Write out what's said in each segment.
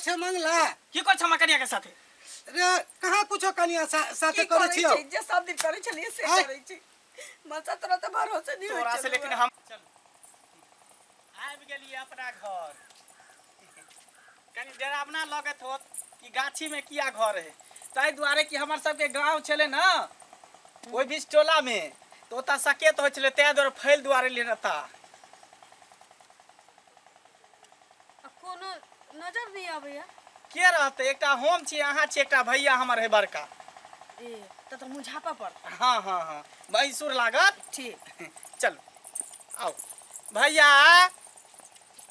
छे मंगला की कर छमा कनिया के साथे रे कहां कुछो कनिया साथे करे छियो जे सब दिन करे छलिए से करे छी मचा तोरा त भरोसा नहीं तोरा से लेकिन हम चल आबि गेलिए अपना घर कनी डरावना लगत होत कि गाछी में किया घर है ताई दुआरे कि हमर सबके गांव चले ना ओइ बीच टोला में तो ओता सकेत हो चले ते द्वारे फैल दुआरे लेना था कोनो नजर नहीं आबैया के रहते एकटा हम छी अहाँ छी एकटा भैया हमर है बड़का ए त मुझापा पर हां हां हां बैसुर लागत ठीक चल आओ भैया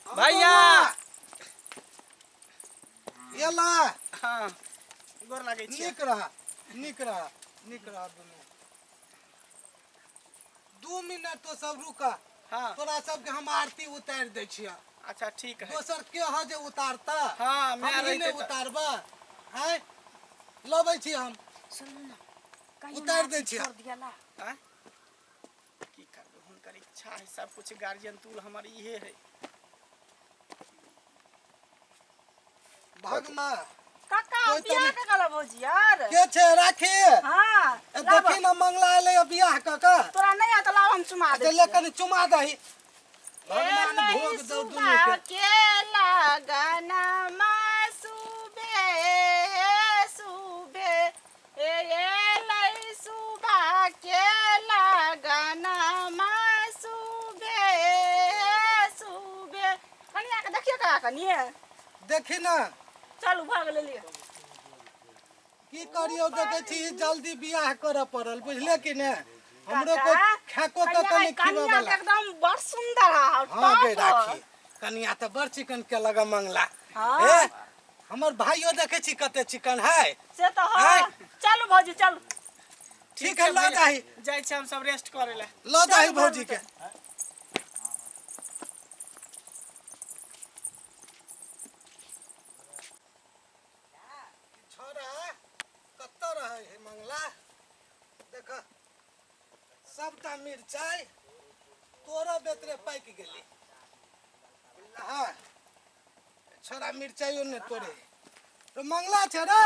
भैया येला हां गोर लागे छी निक रहा दू मिनट तो सब रुका हां तोरा सबके हम आरती उतार दे छिया अच्छा ठीक है दोसर के ह जे उतारता हां मैं हम रहते नहीं उतारबा हैं लबै छी हम सुनू ना उतार दे छिया छोड़ दियाला हैं की करबो हुनकर इच्छा है सब कुछ गार्जियन तूल हमर इहे है भगमा काका बियाह का गला भौजी यार के छे राखी हां देखी ना मंगला ले बियाह काका तोरा नहीं आता लाव हम चुमा दे लेकिन चुमा दही भगवान भोग दो दुनु के लगना मासुबे सुबे ए लई सुबा के लगना मासुबे सुबे कनिया के देखिए का कनिए देखी ना चलू भाग ले लिए की करियो देखे छी जल्दी बियाह करे पड़ल बुझले कि ने हमरो को खाको तो कनी खिबा वाला एकदम बड़ सुंदर है हां गे राखी कनिया त बड़ चिकन के लगा मंगला हां हमर भाइयो देखे छी कते चिकन है से तो हां चल भौजी चल ठीक है ला जाही जाय छी हम सब रेस्ट करे ले ला जाही भौजी के छोरा कत रहे है मंगला देख सबटा मिर्चाई तोरा बेतरे पाक गेली हां छोरा मिर्चाइयो ने तोरे तो मंगला छ रे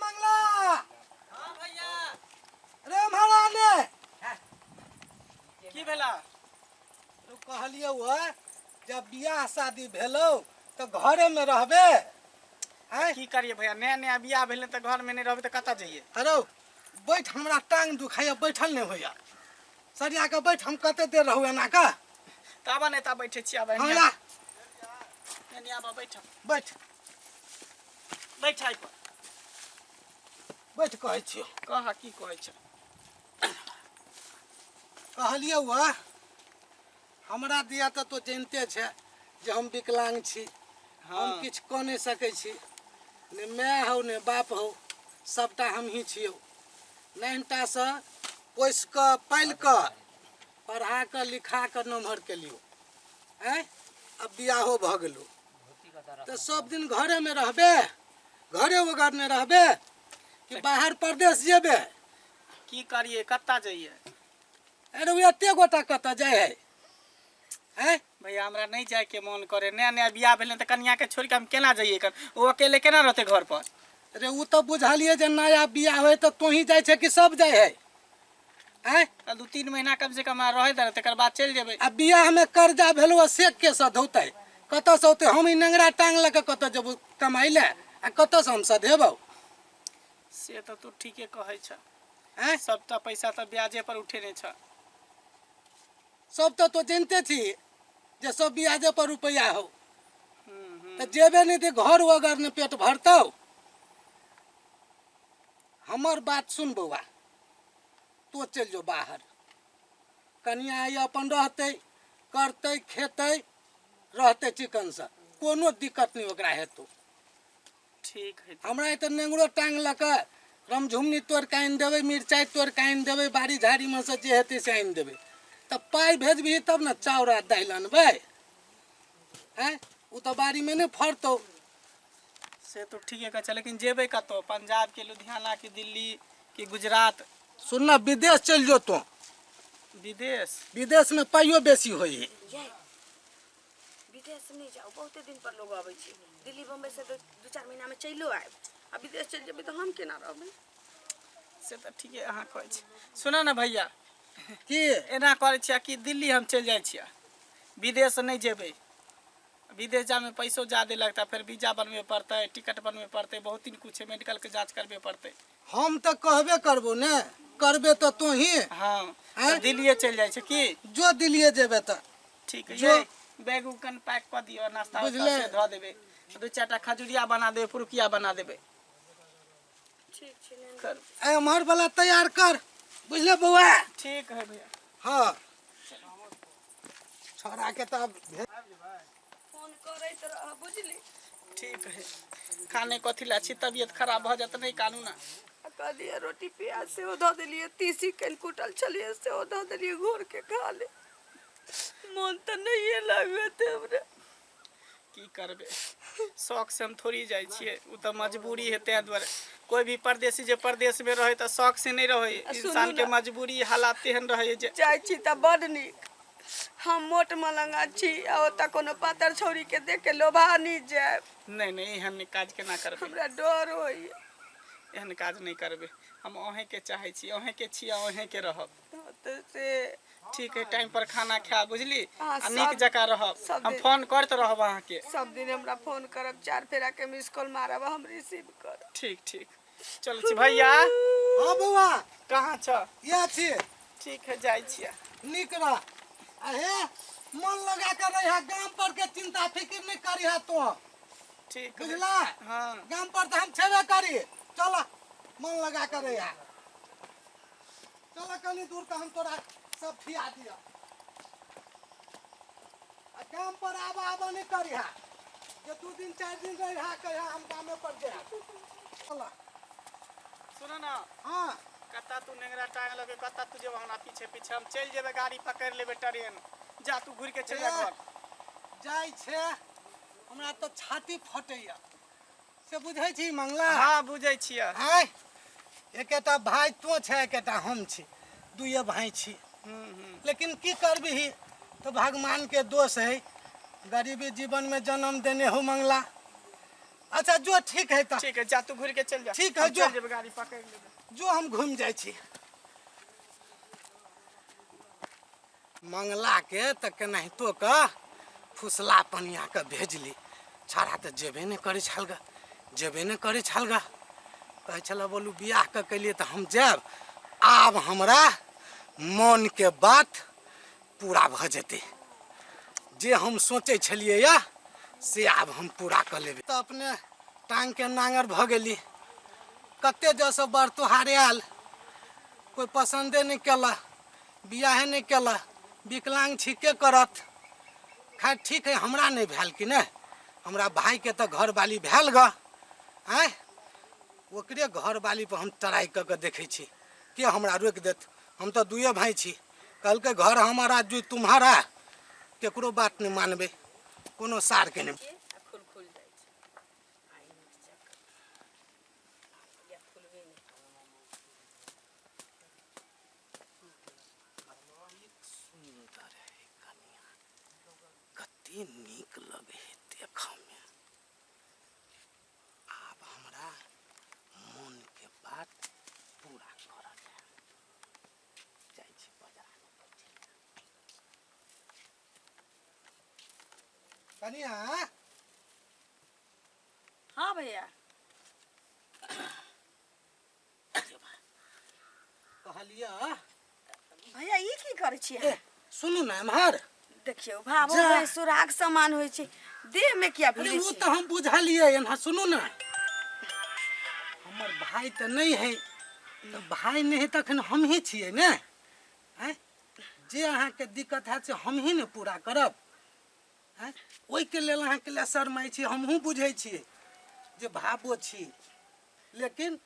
मंगला हां भैया रे महारानी की भेला तो कहलियो जब बियाह शादी भेलो तो घरे में रहबे हैं की करिए भैया नया नया बियाह भेले त घर में नहीं रहबे त कता जाइए अरे बैठ हमरा टांग दुखाया बैठल नहीं होया सरिया के बैठ हम कते देर रहू एना का ताबा नहीं ता बैठे छी अब हां या नहीं आबा बैठ बैठ बैठ आई पर बैठ कहै छियो कहा की कहै छ कहलियो हमरा दिया तो जानते छे जे हम विकलांग छी हम किछ क नहीं सकै छी ने माय हो ने बाप हो सबटा हम ही छियो नैनटा से पोस क पाल क पढ़ा क लिखा क नम्हर के लियो हैं अब बियाहो भ गेलो तो सब दिन घरे में रहबे घरे वगर में रहबे कि बाहर प्रदेश जेबे की करिए कता जाइए अरे वो एते गोटा कत जाय है हैं भैया हमरा नहीं जाए के मन करे नया नया बियाह भेले त कन्या के छोड़ के हम केना जाइए कर वो अकेले केना रहते घर पर अरे वो तो बुझालिए जे नया बियाह होय तो तू ही जाय छे कि सब जाय है हैं 2-3 महीना कम से कम रहे दे तकर बाद चल जेबे आ बियाह में कर्जा भेलो से के साथ होतै कत से होतै हम ई नंगरा टांग लके कत जब कमाई ले आ कत से हम सधेबो से तो तू ठीके कहै छ हैं सबटा पैसा त ब्याजे पर उठेने छ सब तो जानते छी जे सब ब्याजे पर रुपया हो तो जेबे नहीं ते घर वगर ने पेट भरतौ हमर बात सुन बउआ तो चल जो बाहर कनिया आई अपन रहते करते खेते रहते चिकन से कोनो दिक्कत नहीं ओकरा हेतौ ठीक है हमरा इधर नेंगरो टांग लके रमझुमनी तोड़ के आनि देवे मिरचाई तोड़ के आनि देवे बाड़ी झाड़ी में से जे हेतै से आनि देवे तब पाई भेजबही तब न चाउर आ दालि अनबै हैं उ तो बाड़ी में नहीं फरतौ से तो ठीक है कह लेकिन जेबे कतो पंजाब के लुधियाना के दिल्ली के गुजरात सुनना विदेश चल जो तो विदेश विदेश में पाइयो बेसी होई विदेश नहीं जाओ, बहुते दिन पर लोग आवे छी। दिल्ली बम्बई से 2-4 महीना में चलो आए। अब विदेश चल जेबे तो हम केना रहबे? से तो ठीके अहाँ कहै छी। सुना ना भैया, की एना करै छियै कि दिल्ली हम चलि जाइ छियै, विदेश नहीं जेबै। विदेश जामे पैसो ज़्यादा लगता, फिर वीजा बनबे पड़तै, टिकट बनबे पड़तै, बहुत दिन कुछ है, मेडिकल के जांच करबे पड़तै। हम तो कहबे करबो ने, करबे तो तू ही। हाँ आँय? तो दिल्लिए चलि जाइ छै की? जो दिल्ली जेबे तो ठीक है, जो- ये बैग उग कन पैक कर दियो, नाश्ता बुझले। उस्ता से धऽ देबै, 2-4टा खजुरिया बना देबै, पुरुकिया बना देबै। ठीक छै ने। कर एम्हर वाला तैयार कर, बुझले बउआ? ठीक है भैया। हाँ छोड़ा के तब फोन करैत रह, बुझली? ठीक है, खाने कथी ला छी? तबियत खराब भऽ जात नहीं कानू ना। कहलिए रोटी प्याज से धऽ देलिए, तीसी कल कुटल छलिए से धऽ देलिए, घोर के खा ले। मन तो नहीं लागत हमरा। की करबे, शौक से हम थोड़ी जाइ छियै, उ तऽ मजबूरी है। तै दुआरे कोई भी परदेसी जे परदेश में रहे तऽ शौक से नहीं रहे, सुनू इंसान के ना। मजबूरी हालात तेहन रहे जे जाइ छी तऽ बड नीक। हम मोट मलंगा छी, आ ओतऽ कोनो पातर छौरी के देख के लोभा नहीं जाए। नहीं नहीं एहन काज केना करबे, हमरा डर होइए। एहन काज नहीं करबे। हम अहें के चाहे छी, अहें के छी, अहें के रहब। तऽ से ठीक है, टाइम पर खाना खा, बुझली? हाँ, आ नीक सब- जकाँ रहब, सब हम दिन- फोन करत रहब अहाँ के। सब दिन हमरा फोन करब, 4 फेरा के मिस कॉल मारब, हम रिसीव करब। ठीक ठीक, चल छी भैया। हाँ बउआ कहाँ छ? या छी ठीक है, जाइ छियै। निक रह। अहे मन लगा कर रहा, गांव पर के चिंता फिक्र नहीं करी तो, ठीक है। बुझला? हाँ गांव पर तो हम छेबे करी। चल मन लगा कर रहा, चल कनी दूर का हम तोरा सब खिया दिया। काम पर आबा नहीं करिहा, जे 2 दिन 4 दिन रहा कहिया हम कामे पर जाए। चल सुनो ना, हाँ कत्ता तू नेंगरा टांग लगे, कत्ता तू जेबा हमरा पीछे पीछे, हम चल जेबे, गाड़ी पकड़ लेबे ट्रेन। जा तू घूर के चल जा घर। जाय छे, हमरा तो छाती फटैया से बुझै छी मंगला। हाँ बुझै छियै। आय एकेटा भाई तो छे, एकेटा हम छी, दुइये भाई छी। लेकिन की करबही, तो भगवान के दोष है, गरीबी जीवन में जन्म देने हो मंगला। अच्छा जो ठीक है तो ठीक है, जा तू घूर के चल जा। ठीक है, हम जो। चल जेबे, गाड़ी पकड़ लेबे। जो हम घूम जाय छी। मंगला के तो केनाहितो का फुसला पनिया के भेजली, छाड़ा तो जेबे नहीं करे छलगा, जेबे नहीं करे छलगा। कहे छल बोलू बियाह के कलिए तो हम जाब, आब हमरा मन के बात पूरा भ जेते, जे हम सोचे छलिए या से आब हम पूरा कर लेबे। तो अपने टांग के नांगर भ गेली, कते जैसे बर तोहार आयल, कोई पसंदे नहीं केला, बियाहे नहीं केला, विकलांग छी के करत। खैर ठीक है, हमरा नहीं भेल कि नहीं, हमरा भाई के तो घर वाली भेल ग। आय ओकरे घर वाली पर हम ट्राई कर के देखे छी, के हमरा रोक देत। हम तो दुए भाई छी, कल के घर हमारा जो तुम्हारा, केकरो बात नहीं मानबे, कोनो सार के नहीं। खुल खुल जाइ छै। आई नहीं चेक या खुलबे नहीं। सुंदर है कन्या, कते नीक लगे है देखा में। आब हमरा मन के बात पूरा करल है, जाइ छी बाजार में। कन्या हाँ भैया। कहलिया भैया ई की करै छियै? ए सुनू ना एम्हर। देखियो भावो जा। में सुराग समान होइ छै, देह में क्या अरे भिड़े वो छै? तो हम बुझलिए, यहाँ सुनू ना, हमर भाई तो नहीं है, तो भाई नहीं है तखन हम ही छिए ने। हैं जे अहाँ के दिक्कत है से हम ही ने पूरा करब। हैं ओई के लेल अहाँ के लिए शर्माई छी, हमहू बुझै छिए जे भावो छी, लेकिन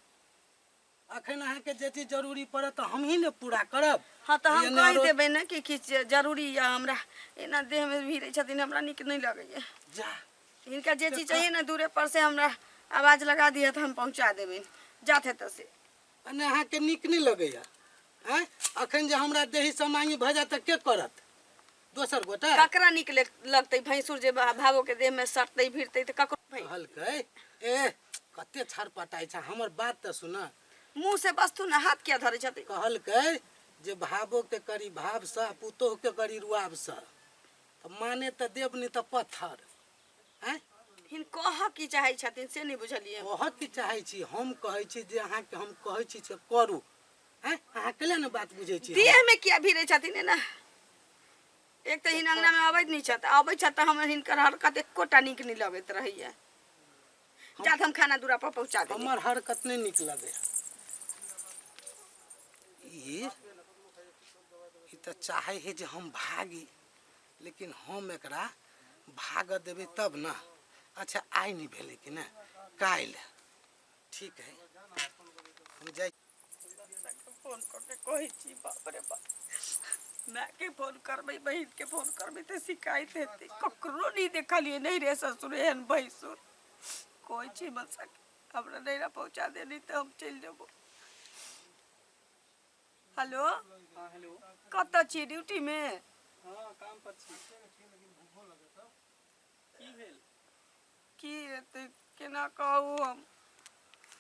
अखन अहाँ के जे चीज जरूरी पड़त तो हम ही ने पूरा करब। हाँ तो हम एने कह आरो- देबै ना कि किछ जरूरी या हमरा, एना देह में भिड़े छथिन, हमरा निक नहीं लगैया। जा इनका जे चीज चाहिए ना दूरे पर से हमरा आवाज लगा दिया तो हम पहुंचा देबै, जाते तो से। अने अहाँ के नीक नहीं लगैया। हैं अखन जे हमरा देही समांगी भ जात त के करत? दोसर गोटा ककरा निक लगतै भैंसुर जे भावो के देह में सटतै भिड़तै त ककरो भाई कहलकै ए कते छरपटाई छ हमर बात त सुन। मुंह से बस्तु न हाथ क्या धरे छथि। कहलकै जे भावो के करी भाव स पुतोह के करी रुआब स त माने त देव नहीं त पत्थर हैं। हिन कह की चाहे छथिन से नहीं बुझलिए। कह की चाहे छी हम कहै छी जे अहाँ के हम कहै छी से करू हैं। अहाँ केले न बात बुझै छी। देह में क्या भिड़े छथिन ना। एक तो हिन अंगना में अबैत नहीं छत अबै छत त हमर हिनकर हरकत एकोटा निक नहीं लगैत रहैया। जात हम खाना दूरा पर पहुंचा दे। हमर हरकत नहीं निक लगे। ई त चाहे है जे हम भागी लेकिन हम एकरा भाग देबे तब ना। अच्छा आई नहीं भेले कि ना काल ठीक है हम जाई फोन करके कहि छी बाप रे बाप मैं के फोन करबै बहिन के फोन करबै त शिकायत हेतै ककरो नहीं देखलिए नहीं रे ससुर एहन भैंसुर कोई छी मत सके हमरा नैरा पहुंचा दे नहीं तो हम चल जेबो। हेलो हाँ हेलो कत छी ड्यूटी में। हाँ काम पर छी की भेल की हेतै केना कहू हम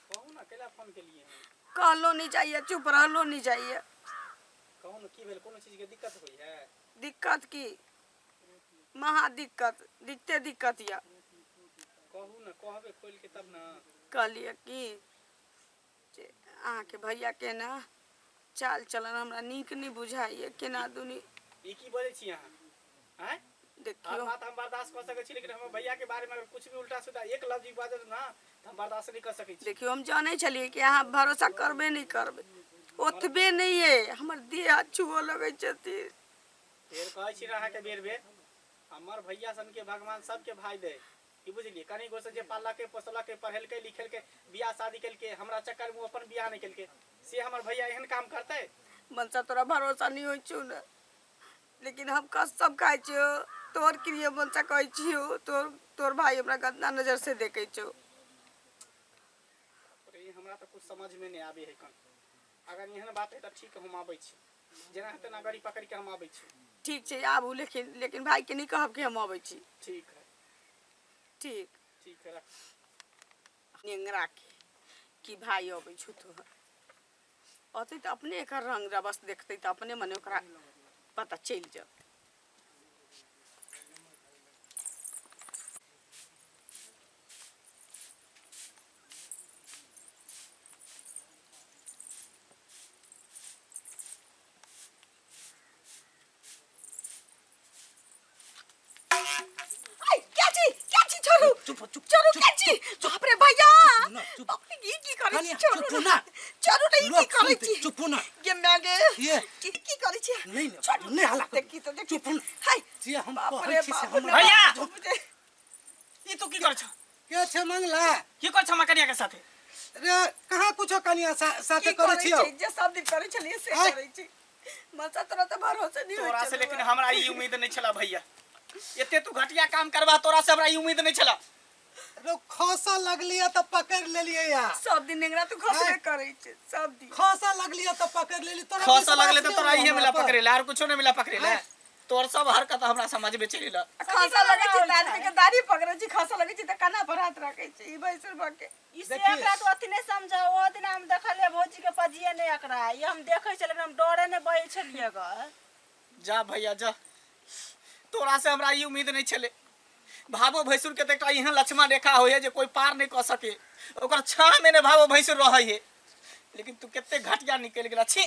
कहू ना केला फोन केलिए हैं। कहलो नहीं जाइए चुप रहलो नहीं जाइए। कहू ना की भेल कोनो चीज के दिक्कत होई है। दिक्कत की महा दिक्कत दिखते दिक्कत या कहू ना कहबे खोल के तब ना। कहलिए कि जे अहाँ के भैया के ना चाल चलन हमरा नीक नहीं बुझाइए केना दुनी। ई की बोले छी अहाँ हैं। हर देखियो बात हम बर्दाश्त कर सके छी लेकिन हम भैया के बारे में अगर कुछ भी उल्टा सीधा एक लफ्ज भी बाजत ना तो हम बर्दाश्त नहीं कर सके छी। देखियो हम जाने चलिए कि अहाँ भरोसा करबे नहीं करबे ओतबे नहीं है हमर देह छुओ लगे छथिन। फेर कहै छी अहाँ के बेर बेर हमर भैया सन के भगवान सबके भाई दे की बुझलिए। कनी गो से जे पालला के पोसला के पढ़ेल के लिखेल के बियाह शादी केल के हमरा चक्कर में अपन बियाह नहीं केल के से हमर भैया एहन काम करते। मनसा तोरा भरोसा नहीं होई छु ना लेकिन हम कसम खाइ छियो तोर क्रिया मनसा कहै छियो तोर भाई हमरा गंदा नजर से देखे छो। अरे हमरा तो कुछ समझ में नहीं आबे है कन अगर एहन बात है त ठीक हम आबै छी जेना हेतै ना गाड़ी पकड़ के हम आबै छी। ठीक छै आबू लेकिन भाई के नहीं कहब कि हम आबै छी। ठीक है ठीक ठीक है रख नेंगरा के कि भाई अबै छु तोहर अतै त अपने एकर रंग रबस देखतै त अपने मने ओकरा पता चल जात। चुप चुप चोरू के छी बाप रे भैया चुप बाप रे की करे छी चुप चोरू ना चोरू नहीं की करे छी चुप ना ये मैगे ये की करे छी नहीं नहीं हल्ला देखी तो देखी चुप ना हाय जे हम बाप कहै रे छी से बाप हम रे भैया! बाप। ई तू की कर छ के छ मंगला की कर छ मकरिया के साथे। रे कहाँ कुछो कनिया साथे की करे करे छियो छी जे सब दिन करे छलिए से आय। करे छी मनसा तोरा त भरोसा नहीं तोरा से लेकिन हमरा ई उम्मीद नहीं छला भैया एते तू घटिया काम करबा तोरा से हमरा ई उम्मीद नहीं छला। रो खसा लगलिए त पकड़ लेलिए यार सब दिन नेंगरा तू खसबे आय। करे छी सब दिन खसा लगलिए त पकड़ लेली तोरा खसा विश्वास लगले तो नहीं तोरा हुआ इहे मिला हमरा पर। पकड़े ला और कुछो नहीं मिला पकड़े ला। आय। तोर सब हरकत हमरा समझ में चलिला। खसा लगे छी आदमी के दाढ़ी पकड़े छी खसा लगे छी त काना पर हाथ रखे छी ई भैंसुर भके इसे देखिए। एकरा तो अति नहीं समझा ओ दिन हम देखले भौजी के पजिए नहीं एकरा ये हम देखे छले हम डरे नहीं बहे छलिए ग। जा भैया जा तोरा से हमरा ई उम्मीद नहीं छले। भावो भैंसुर के त एकटा इहन लक्ष्मण रेखा होय है जे कोई पार नहीं कर सके ओकर छाह में ने भावो भैंसुर रहै है लेकिन तू केते घटिया निकल गेला छी।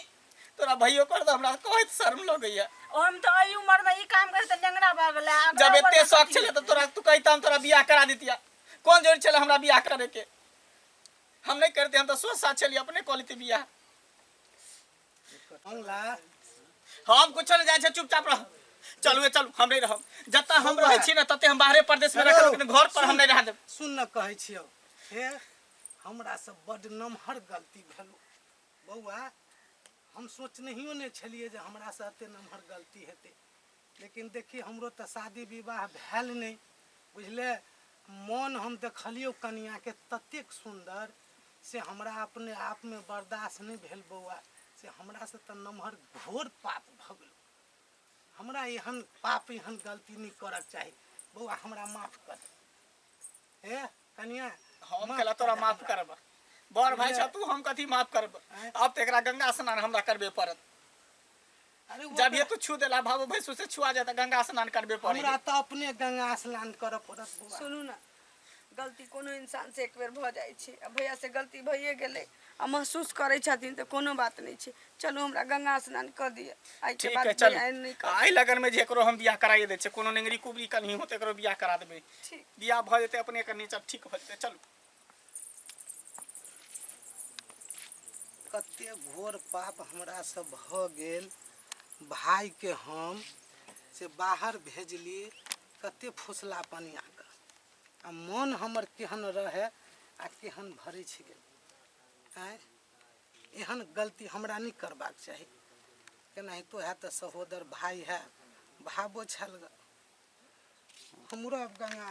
तोरा भैयो कर त हमरा कहत शर्म लगैया। हम तो आई उम्र में ई काम करे त लेंगरा भागला जब एते शौक छले त तोरा तू कहता हम तोरा बियाह करा दितिया कौन जरूरी छले हमरा बियाह करे के हम नहीं करते हम तो सोच साथ चली अपने कॉलेज बियाह। मंगला हम कुछ नहीं जाए चुपचाप रह चलू चलू हम नहीं रहब जत्ता हम रहे छी ना तते हम बाहरे प्रदेश में रखब लेकिन घर पर हम नहीं रह देब। सुन न कहै छियो हे हमरा से बड नमहर गलती भेलो बौआ हम सोचनहियो नहीं छलिए जे हमरा से एते नमहर गलती हेतै लेकिन देखी हमरो त शादी विवाह भेल नहीं बुझले मन हम देखलियो कनिया के ततेक सुंदर से हमरा अपने आप में बर्दाश्त नहीं भेल बौआ से हमरा से त नमहर घोर पाप भ गेलो हमरा एहन पाप एहन गलती नहीं करक चाही। बउआ हमरा माफ कर। हे कनिया हम माफ केला तोरा कर माफ हमरा। करब। बड़ भाई ये- छ तू, हम कथी माफ करब। अब तो एकरा गंगा स्नान हमरा करबे पड़त। अरे वो जब ये तो- तू छू देला भाव भैंसू से छुआ जाता गंगा स्नान करबे पड़े। हमरा तो अपने गंगा स्नान कर पड़त बउआ। सुनू ना, गलती कोनो इंसान से एक बेर भ जाइ छै। आ भैया से गलती भइए गेलै आ महसूस करै छथिन तऽ कोनो बात नहीं छै। चलू हमरा गंगा स्नान कर दिया। आई के ठीक बाद है चल। भैया एहन नहीं कर। आई लगन में जेकरो हम बियाह कराइए दे छै, कोनो नेंगरी कुबरी कहीं होते एकरो बियाह करा देबे। ठीक। बियाह भ जेते अपने के नीचा ठीक भ जेते। चलू। कते घोर पाप हमरा से भ गेल। भाई के हम से बाहर भेजली, कते फुसला पानी आ गए। आ मन हमर केहन रहे आ केहन भरै छी गेल। आय एहन गलती हमरा नहीं करबाक चाही। केनाहितो है तो सहोदर भाई है, भावो छल। हमरो अब गंगा